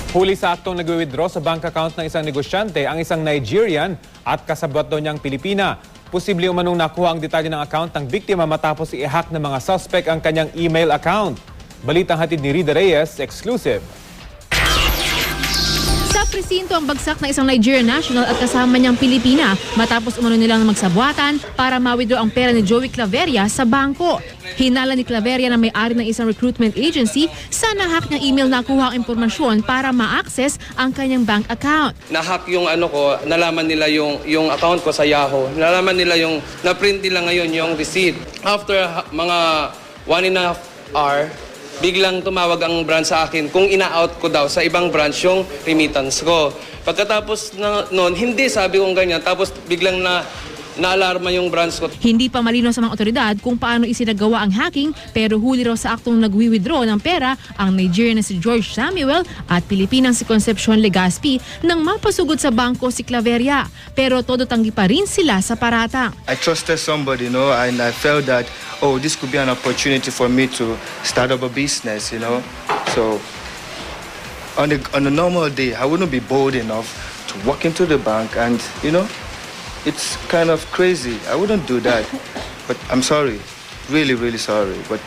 Huli sa aktong nag-withdraw sa bank account ng isang negosyante ang isang Nigerian at kasabwat daw niyang Pilipina. Posible umanong nakuha ang detalye ng account ng biktima matapos i-hack ng mga suspect ang kanyang email account. Balitang hatid ni Rida Reyes, exclusive. Sa presinto ang bagsak ng isang Nigerian national at kasama niyang Pilipina matapos umano nilang magsabuatan para ma-withdraw ang pera ni Joey Claveria sa bangko. Hinala ni Claveria na may-ari ng isang recruitment agency sa nahack niyang email na kuha ang impormasyon para ma-access ang kanyang bank account. Nahack yung nalaman nila yung account ko sa Yahoo. Nalaman nila na-print nila ngayon yung receipt. After mga 1.5 hour, biglang tumawag ang branch sa akin kung ina-out ko daw sa ibang branch yung remittance ko. Pagkatapos noon, hindi sabi kong ganyan. Tapos biglang na-alarma yung branch ko. Hindi pa malinaw sa mga otoridad kung paano isinagawa ang hacking pero huli raw sa aktong nag-withdraw ng pera ang Nigerian na si George Samuel at Pilipinang si Concepcion Legaspi nang mapasugod sa bangko si Claveria. Pero todo tanggi pa rin sila sa paratang. I trusted somebody, and I felt that, this could be an opportunity for me to start up a business, So, on a normal day, I wouldn't be bold enough to walk into the bank and, it's kind of crazy. I wouldn't do that. But I'm sorry. Really, really sorry. But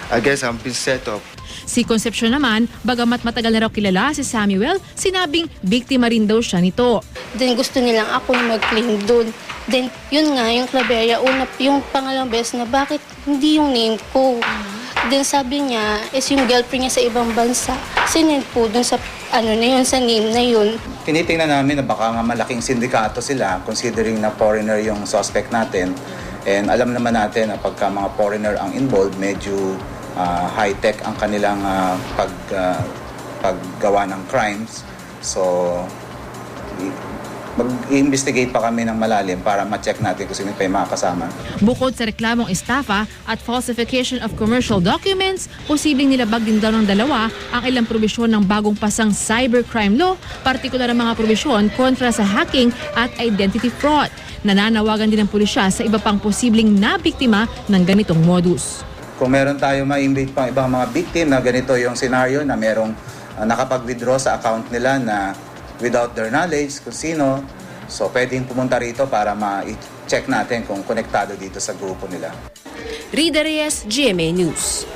I guess I'm being set up. Si Concepcion naman, bagamat matagal na raw kilala si Samuel, sinabing biktima rin daw siya nito. Then gusto nilang ako na mag-claim doon. Then yun nga, yung Claveria, yung pangalawang beses na bakit hindi yung name ko. Then sabi niya, is yung girlfriend niya sa ibang bansa. Sinend po dun sa sa name na yun. Tinitingnan namin na baka nga malaking sindikato sila considering na foreigner yung suspect natin. And alam naman natin na pagka mga foreigner ang involved, medyo high-tech ang kanilang paggawa ng crimes. So, mag-investigate pa kami ng malalim para ma-check natin kung sino pa yung mga kasama. Bukod sa reklamong estafa at falsification of commercial documents, posibleng nilabag din daw ng dalawa ang ilang probisyon ng bagong pasang cybercrime law, partikular ang mga probisyon kontra sa hacking at identity fraud. Nananawagan din ng pulisya sa iba pang posibleng nabiktima ng ganitong modus. Kung meron tayo ma-invite pang ibang mga victim na ganito yung scenario na merong nakapag-withdraw sa account nila na without their knowledge kung sino, so pwedeng pumunta rito para ma-check natin kung konektado dito sa grupo nila. Rida Reyes, GMA News.